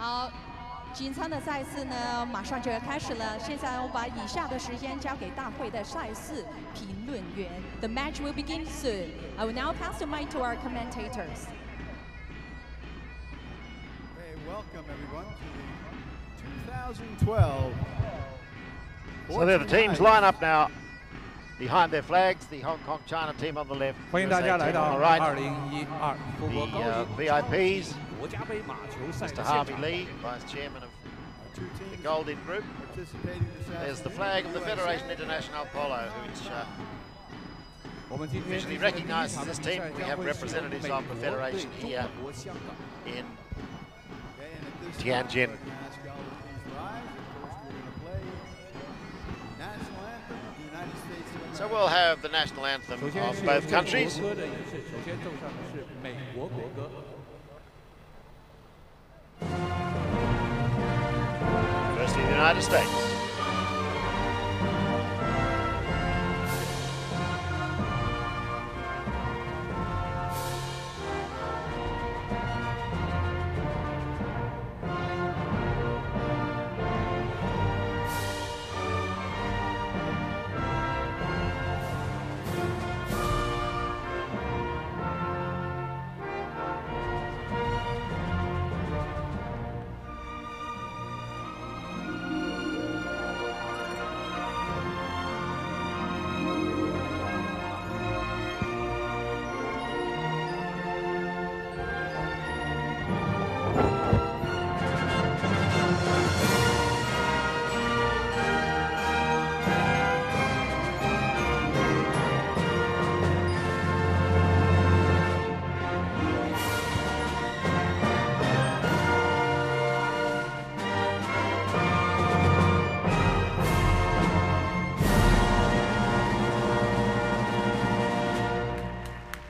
好，紧张的赛事呢，马上就要开始了。现在我把以下的时间交给大会的赛事评论员。The match will begin soon. I will now pass the mic to our commentators. Hey, welcome everyone to the 2012. So there the teams line up now. Behind their flags, the Hong Kong China team on the left. 欢迎大家来到 on the right. 2012富国高 The 级 VIPs, 国家杯马球赛 Mr. 的现 Harvey 场。 Lee, Vice Chairman of Two the teams Goldin Group. participating this There's the afternoon. flag of the USA Federation International Polo, which 我们今天 officially 进行的第一 recognises 场的 this 比 team. 赛 We 将 have 会是 representatives 美 of the 国 Federation 对 here 中国香港。 in Okay, and at this Tianjin. time, we're gonna ask all of these rise. Of course, we're gonna play national anthem of the United States of America. So we'll have the national anthem 首先 of 是 both 奏 countries. 国歌的仪式，首先奏上的是美国国歌。 Firstly, the United States.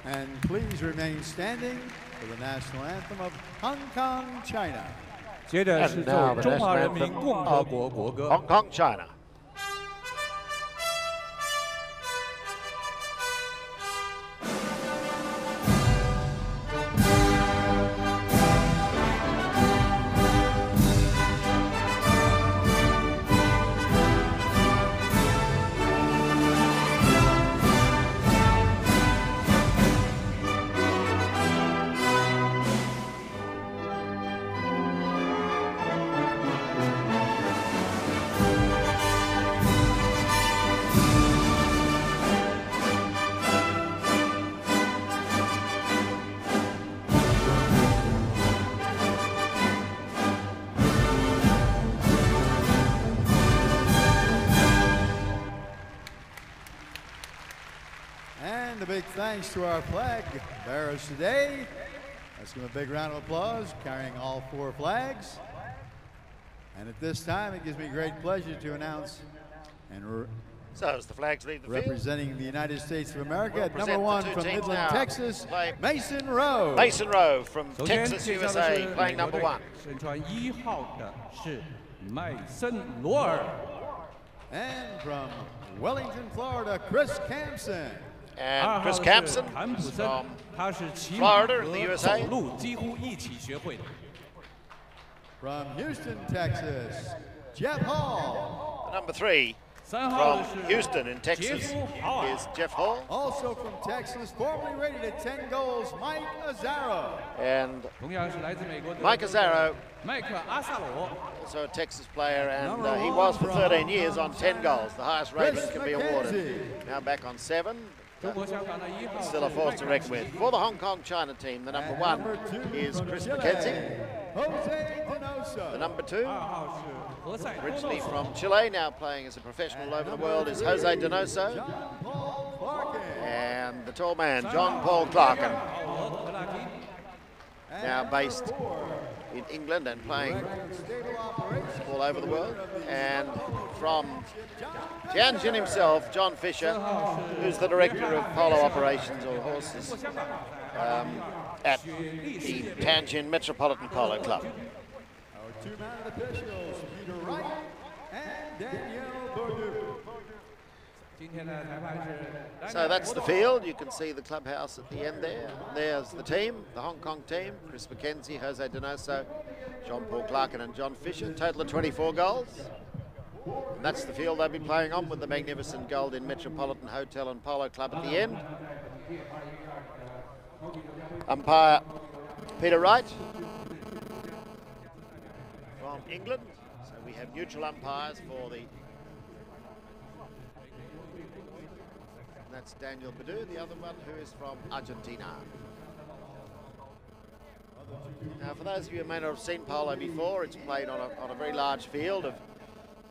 And please remain standing for the national anthem of Hong Kong, China. 接着是 And now 奏 the 中华 national 人民 anthem 共和国国歌。 Hong Kong, China. And a big thanks to our flag bearers today. Let's give them a big round of applause, carrying all 4 flags. And at this time, it gives me great pleasure to announce and So as the flags leave the field, representing the United States of America at We'll number present 1 the two from teams Midland, now. Texas, Play Mason Rowe. Mason Rowe from 首先 Texas, 介绍的 USA, 是 playing 美国 number 队 1. 身穿1号的是麦森罗尔。 And from Wellington, Florida, Chris Campson. 2 And 号 Chris 的 Campson 是坎普森 from，他是骑马 Florida in the 和 USA 走路几乎一起学会的。 From Houston, Texas, Jeff Hall. the number 3. 3号 From 的是 Houston in 杰 Texas 夫豪尔。 is Jeff Hall. Also from Texas, formerly rated at 10 goals, Mike Azzaro. And 同样是来自美国的 Mike Azzaro, 麦克阿萨罗。 also a Texas player, and he was for 13 years on 10 goals, the highest rating can be awarded. Now back on 7. 中国香港的1号 Still a 是 force 麦 to 克 reckon with. For the Hong Kong China team, the number 1 is Chris McKenzie. Jose Donoso. The number 2, 2号是何塞多 originally 诺索。 from Chile, now playing as a professional all over the world, is Jose Donoso. John Paul Clarkin. And the tall man, John Paul Clarkin, 保罗·格拉金。 now based in England and playing Stable operations. all over the world. And from Tianjin himself, John Fisher, who's the director of polo operations or horses at the Tianjin Metropolitan Polo Club. Our 2 mounted officials, Peter Wright and Danielle Bordeaux. 今天的裁判是 So that's the field. You can see the clubhouse at the end there. There's the team, the Hong Kong team, Chris McKenzie, Jose Donoso, John Paul Clarkin and John Fisher, total of 24 goals. And that's the field they'll be playing on, with the magnificent Goldin Metropolitan Hotel and Polo Club at the end. Umpire Peter Wright from England. So we have neutral umpires for the... That's Daniel Badu, the other one who is from Argentina. Now, for those of you who may not have seen polo before, it's played on a very large field of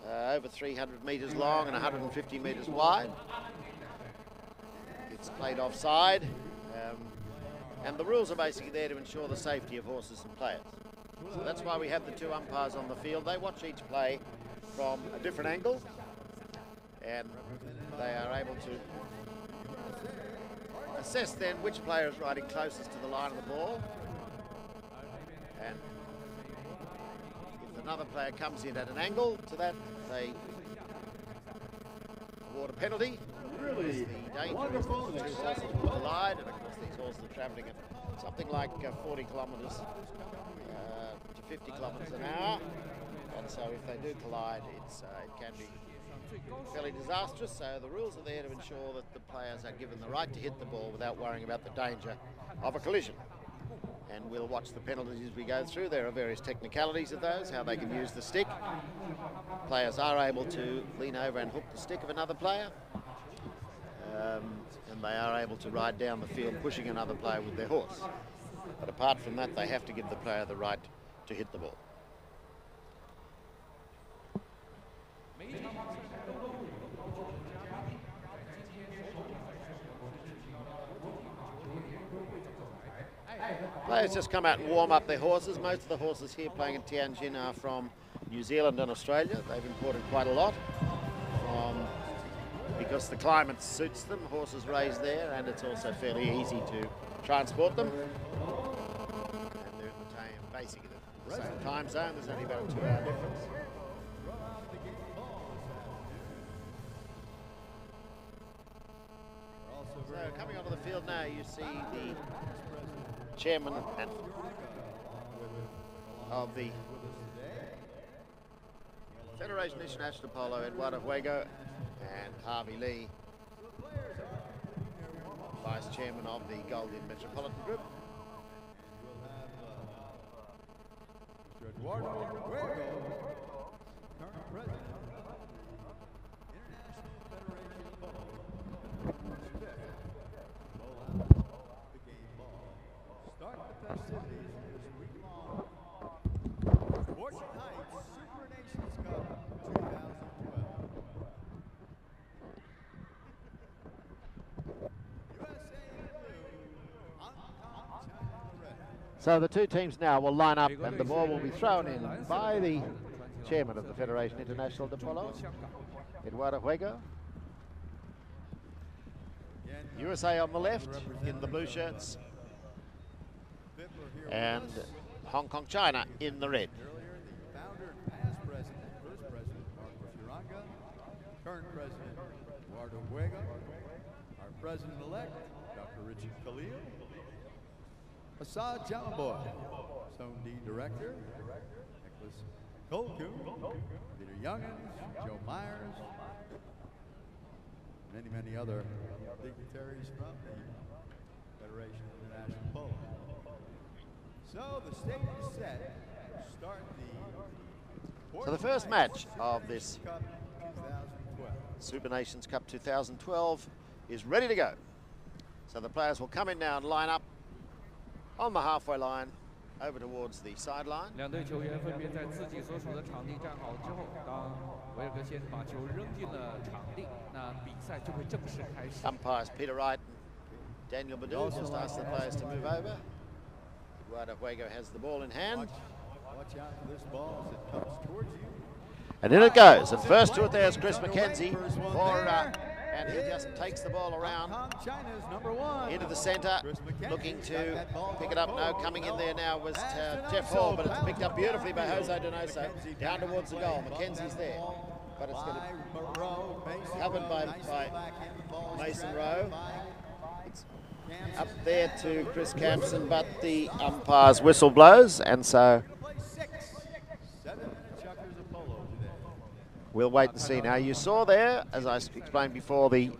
over 300 metres long and 150 metres wide. It's played offside, and the rules are basically there to ensure the safety of horses and players. So that's why we have the two umpires on the field. They watch each play from a different angle, and they are able to assess then which player is riding closest to the line of the ball. And if another player comes in at an angle to that, they award a penalty. Really the danger is that the two horses will collide, and of course these horses are travelling at something like 40 kilometres to 50 kilometres an hour. And so if they do collide, it can be fairly disastrous. So the rules are there to ensure that the players are given the right to hit the ball without worrying about the danger of a collision. And we'll watch the penalties as we go through. There are various technicalities of those, how they can use the stick. Players are able to lean over and hook the stick of another player. And they are able to ride down the field pushing another player with their horse. But apart from that, they have to give the player the right to hit the ball. Players just come out and warm up their horses. Most of the horses here playing in Tianjin are from New Zealand and Australia. They've imported quite a lot because the climate suits them. Horses raise there, and it's also fairly easy to transport them. And they're in basically the same time zone. There's only about a 2-hour difference. So coming onto the field now, you see the chairman of the Federation International Polo, Eduardo Huego, and Harvey Lee, vice chairman of the Goldin Metropolitan Group. Mr. Eduardo Huego, current president, Start the festivities this week-long Fortune Heights Super Nations Cup 2012. USA in blue, Hong Kong, China red. So the two teams now will line up, and the ball will be thrown in by the chairman of the Federation International de Polo, Eduardo Huego. USA on the left in the blue shirts, and Hong Kong, China in the red. Earlier, the founder and past president, first president, Marcos Uranga, current president, Eduardo Huego, our president-elect, Dr. Richard Khalil, Assad Jamaboy, Zone D Director, Nicholas Colcoon, Peter Youngins, Joe Myers, many other dignitaries from the Federation International Polo. So the stage is set to start the... So the first match of this Cup 2012. Super Nations Cup 2012 is ready to go. So the players will come in now and line up on the halfway line over towards the sideline. 两队球员分别在自己所属的场地站好之后，当维尔格先把球扔进了场地，那比赛就会正式开始。 Umpires Peter Wright and Daniel Badu just ask the players to move over. Eduardo Huego has the ball in hand. Watch out for this ball as it comes towards you. And in it goes. And first to it there's Chris McKenzie, and he just takes the ball around China's #1. into the centre, looking to pick it up. No, coming in there now was Jeff Hall, but it's picked up beautifully by Jose Donoso, down towards the goal. McKenzie's there, but it's going to be covered by Mason Rowe. It's up there to Chris Campson, but the umpire's whistle blows, and so we'll wait and see. Now, you saw there, as I explained before, the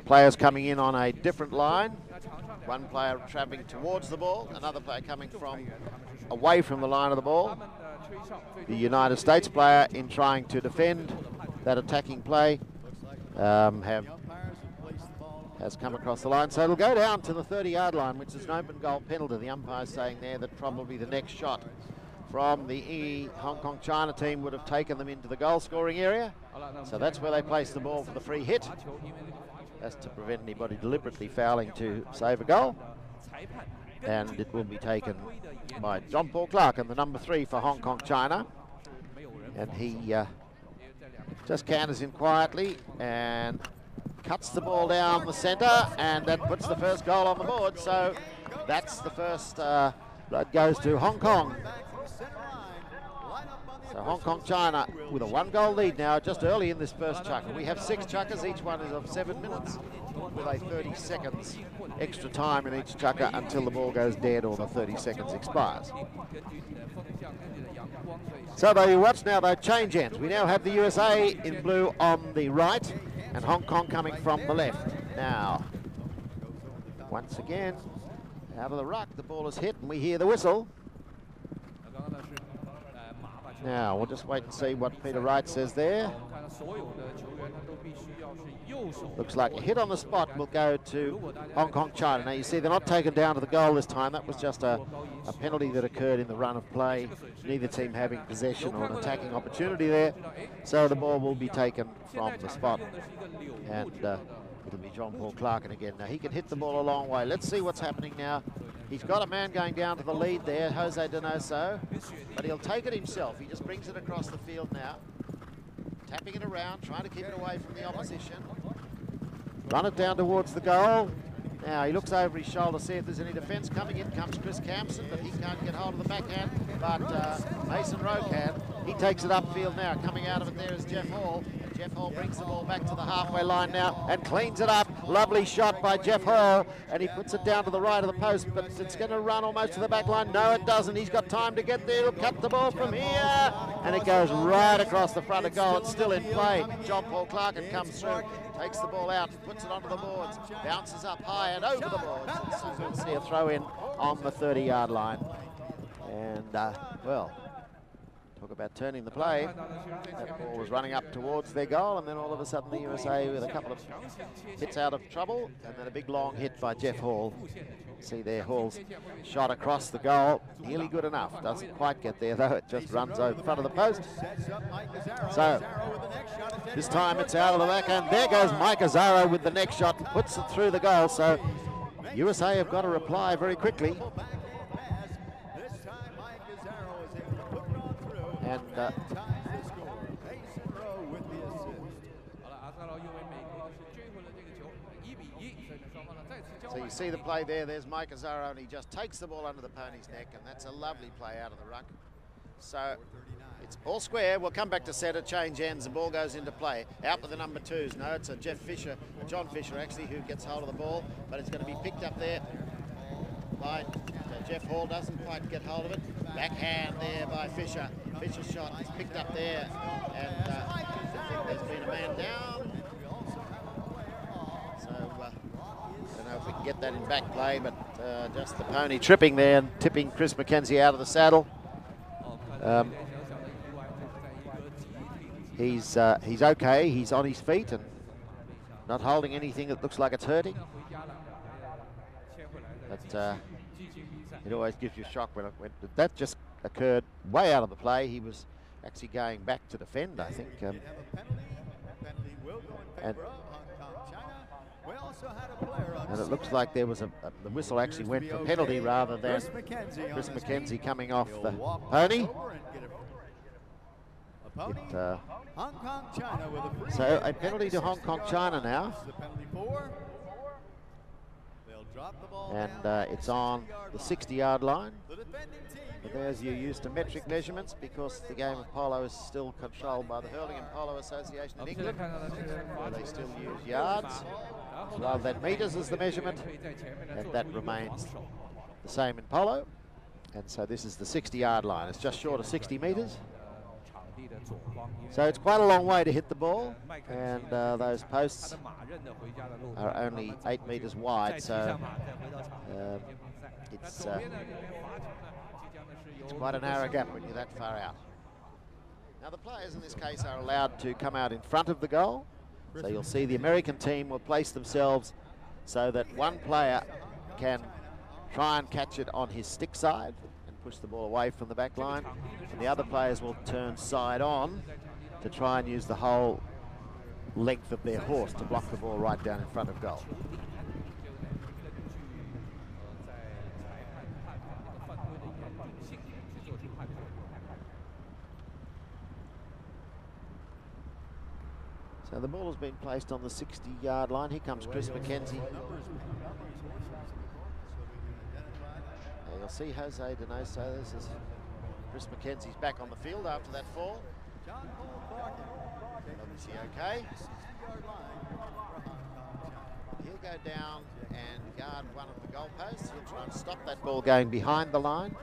players coming in on a different line. One player travelling towards the ball, another player coming from away from the line of the ball. The United States player, in trying to defend that attacking play, has come across the line. So it'll go down to the 30-yard line, which is an open goal penalty. The umpire's saying there that probably the next shot from the Hong Kong China team would have taken them into the goal scoring area. So that's where they place the ball for the free hit. That's to prevent anybody deliberately fouling to save a goal. And it will be taken by John Paul Clark, and the number 3 for Hong Kong China. And he just canters in quietly and cuts the ball down the centre, and that puts the first goal on the board. So that's the first blood goes to Hong Kong. So Hong Kong China with a 1-goal lead now, just early in this first chukker. We have 6 chukkers, each one is of 7 minutes, with a 30 seconds extra time in each chukker until the ball goes dead or the 30 seconds expires. So though you watch now, they change ends. We now have the USA in blue on the right and Hong Kong coming from the left. Now, once again, out of the ruck, the ball is hit and we hear the whistle. Now, we'll just wait and see what Peter Wright says there. Looks like a hit on the spot will go to Hong Kong China. Now, you see they're not taken down to the goal this time. That was just a penalty that occurred in the run of play. Neither team having possession or an attacking opportunity there. So the ball will be taken from the spot. And it'll be John Paul Clark. And again, now he can hit the ball a long way. Let's see what's happening now. He's got a man going down to the lead there, Jose Donoso, but he'll take it himself. He just brings it across the field now, tapping it around, trying to keep it away from the opposition. Run it down towards the goal. Now he looks over his shoulder, see if there's any defence coming. In comes Chris Campson, but he can't get hold of the backhand, but Mason Rowe can. He takes it upfield now. Coming out of it there is Jeff Hall. And Jeff Hall brings the ball back to the halfway line now and cleans it up. Lovely shot by Jeff Hall, and he puts it down to the right of the post, but it's going to run almost to the back line. No, it doesn't. He's got time to get there. He'll cut the ball from here, and it goes right across the front of goal. It's still in play. John Paul Clark comes through, takes the ball out, puts it onto the boards, bounces up high and over the boards. So we'll see a throw in on the 30-yard line. And, well, talk about turning the play. That ball was running up towards their goal, and then all of a sudden the USA with a couple of hits out of trouble, and then a big long hit by Jeff Hall. See there, Hall's shot across the goal. Nearly good enough. Doesn't quite get there, though. It just runs over the front of the post. So, this time it's out of the back, and there goes Mike Azzaro with the next shot. Puts it through the goal, so USA have got to reply very quickly. And so you see the play there, there's Mike Azzaro, and he just takes the ball under the pony's neck, and that's a lovely play out of the ruck. So it's all square. We'll come back to centre, change ends, the ball goes into play. Out with the number 2s. No, it's a John Fisher actually, who gets hold of the ball, but it's going to be picked up there by Jeff Hall. Doesn't quite get hold of it. Backhand there by Fisher. Fisher's shot is picked up there, and I think there's been a man down. So I don't know if we can get that in back play, but just the pony tripping there and tipping Chris McKenzie out of the saddle. He's okay. He's on his feet and not holding anything that looks like it's hurting. But it always gives you a shock when that just occurred way out of the play. He was actually going back to defend, I think. And it looks like there was the whistle actually went for penalty rather than Chris McKenzie coming off the pony. So a penalty to Hong Kong China now. And it's on the 60-yard line. But there's your use to metric measurements, because the game of polo is still controlled by the Hurling and Polo Association in England, where they still use yards rather than metres as the measurement, and that remains the same in polo. And so this is the 60-yard line. It's just short of 60 metres. So it's quite a long way to hit the ball, and those posts are only 8 meters wide, so it's quite a narrow gap when you're that far out. Now the players in this case are allowed to come out in front of the goal, so you'll see the American team will place themselves so that one player can try and catch it on his stick side and push the ball away from the back line, and the other players will turn side on to try and use the whole length of their horse to block the ball right down in front of goal. So the ball has been placed on the 60-yard line. Here comes Chris McKenzie. You'll see Jose Donoso. This is Chris McKenzie's back on the field after that fall. Obviously okay. He'll go down and guard one of the goalposts. He'll try and stop that ball going behind the line.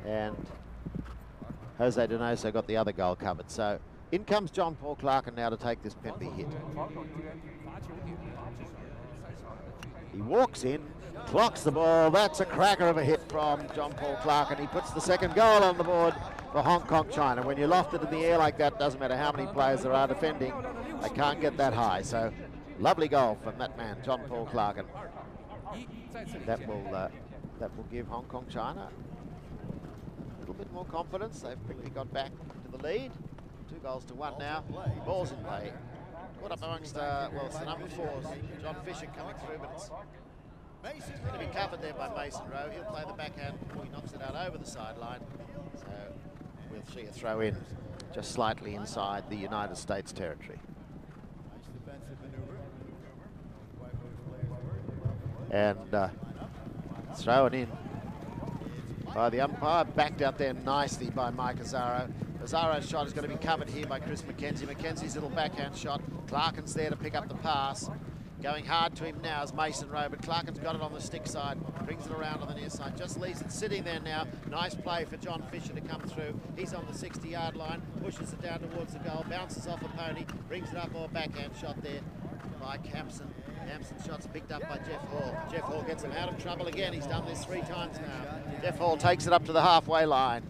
And Jose Donoso got the other goal covered. So in comes John Paul Clarkin now to take this penalty hit. He walks in, clocks the ball. That's a cracker of a hit from John Paul Clarkin. He puts the second goal on the board for Hong Kong China. When you loft it in the air like that, doesn't matter how many players there are defending, they can't get that high. So lovely goal from that man, John Paul Clarkin. That will give Hong Kong China a little bit more confidence. They've quickly got back to the lead. 2-1 now. Ball's in play. Caught up amongst, well, it's the number 4s, John Fisher coming through, but it's going to be covered there by Mason Rowe. He'll play the backhand before he knocks it out over the sideline. So we'll see a throw in just slightly inside the United States territory. And thrown in by the umpire, backed out there nicely by Mike Azzaro. Azzaro's shot is going to be covered here by Chris McKenzie. McKenzie's little backhand shot. Clarkin's there to pick up the pass. Going hard to him now is Mason Rowe, but Clarkin's got it on the stick side, brings it around on the near side, just leaves it sitting there now. Nice play for John Fisher to come through. He's on the 60-yard line, pushes it down towards the goal, bounces off a pony, brings it up, or backhand shot there by Hampson. Hampson's shot's picked up by Jeff Hall. Jeff Hall gets him out of trouble again. He's done this 3 times now. Jeff Hall takes it up to the halfway line.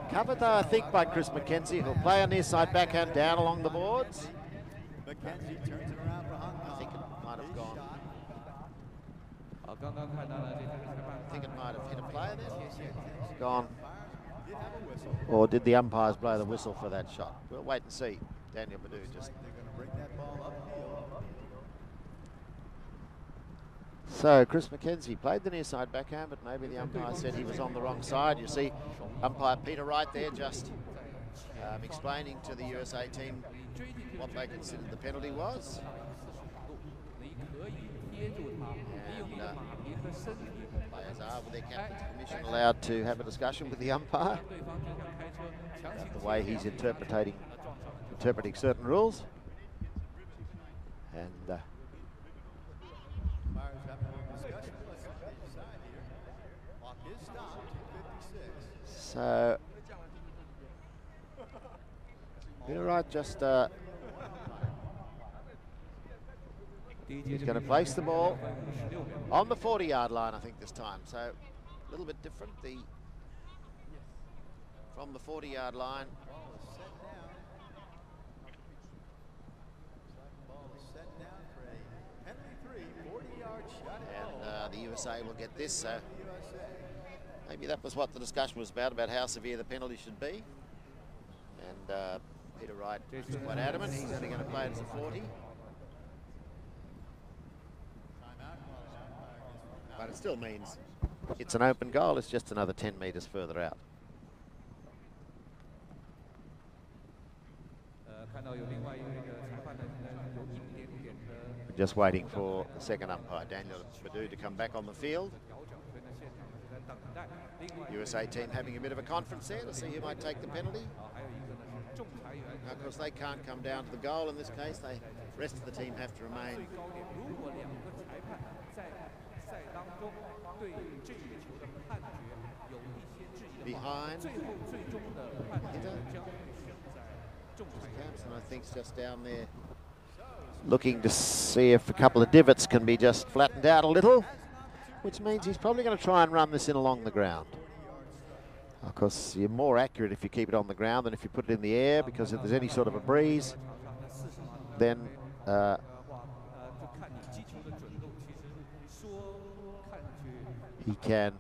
Covered though, I think, by Chris McKenzie, who'll play a near side backhand down along the boards. McKenzie turns it around for Hong Kong. I think it might have gone. I think it might have hit a player there. Gone. Or did the umpires blow the whistle for that shot? We'll wait and see. Daniel Badu just. So Chris McKenzie played the near side backhand, but maybe the umpire said he was on the wrong side. You see umpire Peter Wright there just explaining to the USA team what they considered the penalty was. And players are, with their captain's permission, allowed to have a discussion with the umpire about the way he's interpreting certain rules. And so Peter Wright just he's going to place the ball on the 40-yard line, I think, this time. So a little bit different. From the 40-yard line. And the USA will get this. So maybe that was what the discussion was about how severe the penalty should be. And Peter Wright is quite adamant. He's only going to play it as a 40. But it still means it's an open goal. It's just another 10 metres further out. Just waiting for the second umpire, Daniel Badu, to come back on the field. USA team having a bit of a conference there to see who might take the penalty. Now, of course, they can't come down to the goal in this case. The rest of the team have to remain behind. 中的判决将会选在仲裁。 Campson, I think, is just down there looking to see if a couple of divots can be just flattened out a little, which means he's probably going to try and run this in along the ground. Of course, you're more accurate if you keep it on the ground than if you put it in the air, because if there's any sort of a breeze, then he can.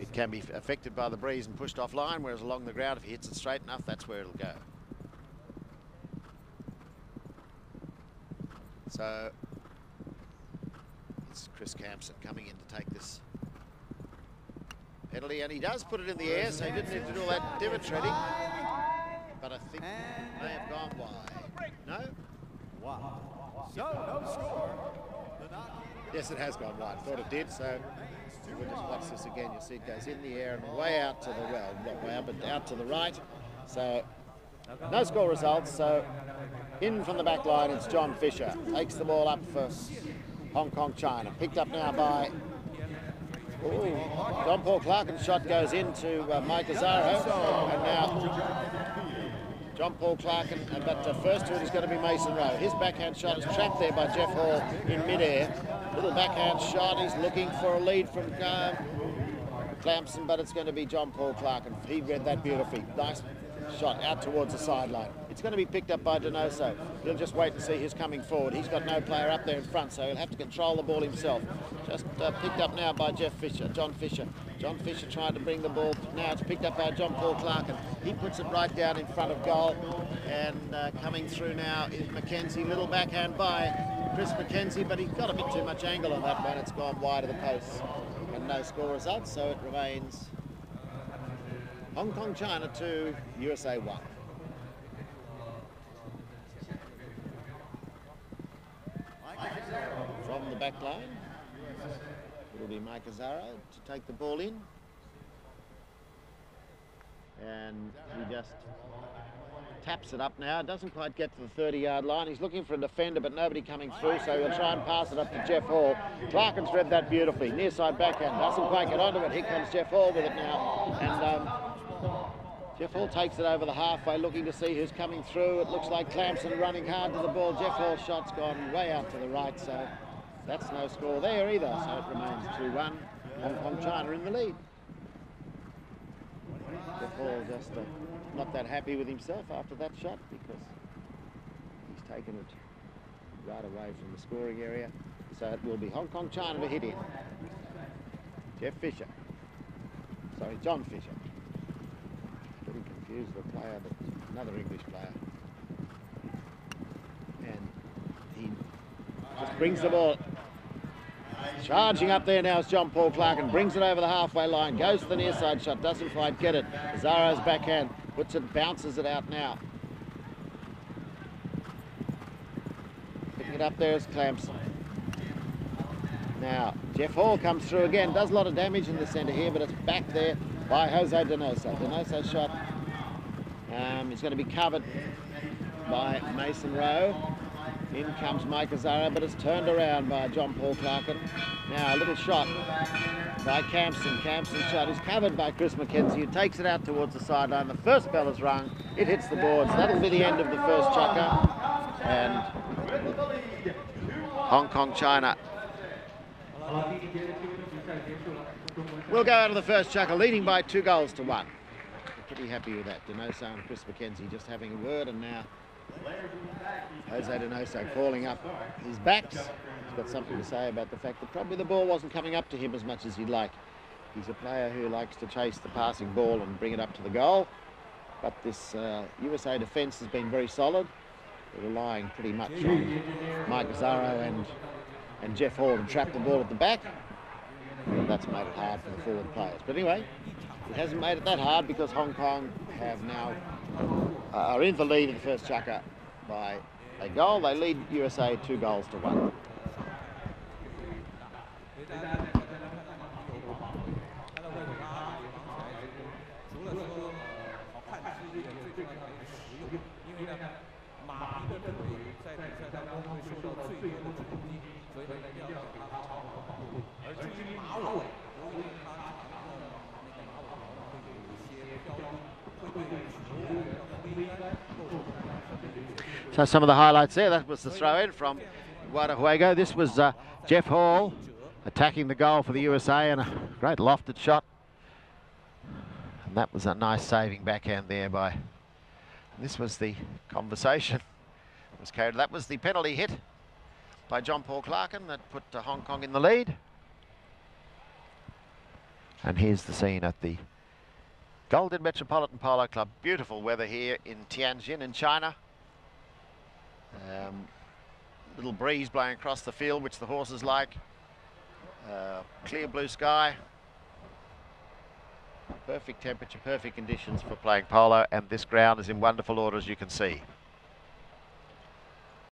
It can be affected by the breeze and pushed offline, whereas along the ground, if he hits it straight enough, that's where it'll go. So it's Chris Campson coming in to take this penalty, and he does put it in the air, so he didn't need to do all that divot treading. But I think it may have gone wide. No? Wow. So, no score. Yes, it has gone wide. Thought it did, so we'll just watch this again. You'll see it goes in the air and way out to the, well, not way out, but out to the right. So, no score results. So, in from the back line, it's John Fisher. Takes the ball up for Hong Kong China. Picked up now by John Paul Clarken's shot goes into Mike Azaro. And now John Paul Clarken, but first to it is going to be Mason Rowe. His backhand shot is trapped there by Jeff Hall in midair. Little backhand shot. He's looking for a lead from Clamson, but it's going to be John Paul Clarken. He read that beautifully. Nice shot out towards the sideline. It's going to be picked up by Donoso. He'll just wait and see who's coming forward. He's got no player up there in front, so he'll have to control the ball himself. Just picked up now by John Fisher. John Fisher trying to bring the ball. Now it's picked up by John Paul Clarken. He puts it right down in front of goal. And coming through now is Mackenzie. Little backhand by Chris Mackenzie, but he got a bit too much angle on that one. It's gone wide of the post. And no score results, so it remains Hong Kong China 2, USA 1. From the back line, it'll be Mike Azaro to take the ball in. And he just taps it up now. Doesn't quite get to the 30-yard line. He's looking for a defender, but nobody coming through, so he'll try and pass it up to Jeff Hall. Clarken's read that beautifully. Near side backhand. Doesn't quite get onto it. Here comes Jeff Hall with it now. And Jeff Hall takes it over the halfway, looking to see who's coming through. It looks like Clamson running hard to the ball. Jeff Hall's shot's gone way out to the right, so that's no score there either. So it remains 2-1. Hong Kong China in the lead. Jeff Hall just not that happy with himself after that shot, because he's taken it right away from the scoring area. So it will be Hong Kong China to hit in. John Fisher. Getting confused with a player, but another English player. And he just brings the ball. Charging up there now is John Paul Clarken. Brings it over the halfway line. Goes to the near side shot. Doesn't quite get it. Azaro's backhand. Puts it, bounces it out now. Picking it up there is Clamson. Now, Jeff Hall comes through again. Does a lot of damage in the centre here, but it's back there by Jose Donoso. Donoso's shot is going to be covered by Mason Rowe. In comes Mike Azaro, but it's turned around by John Paul Clarken. Now a little shot by Campson. Campson's shot is covered by Chris Mackenzie, who takes it out towards the sideline. The first bell is rung. It hits the boards. That'll be the end of the first chukker. And Hong Kong China will go out of the first chukker, leading by 2-1. Pretty happy with that. Donoso and Chris Mackenzie just having a word, and now Jose Donoso calling up his backs. He's got something to say about the fact that probably the ball wasn't coming up to him as much as he'd like. He's a player who likes to chase the passing ball and bring it up to the goal. But this USA defence has been very solid. They're relying pretty much on Mike Azaro and Jeff Hall to trap the ball at the back. And that's made it hard for the forward players. But anyway, it hasn't made it that hard, because Hong Kong have now are in the lead in the first chukker by a goal. They lead USA 2-1. So some of the highlights there. That was the throw-in from Guadaluego. This was Jeff Hall attacking the goal for the USA, and a great lofted shot. And that was a nice saving backhand there by... This was the conversation. That was the penalty hit by John Paul Clarkin that put Hong Kong in the lead. And here's the scene at the Golden Metropolitan Polo Club. Beautiful weather here in Tianjin in China. Little breeze blowing across the field, which the horses like. Clear blue sky. Perfect temperature, perfect conditions for playing polo, and this ground is in wonderful order, as you can see.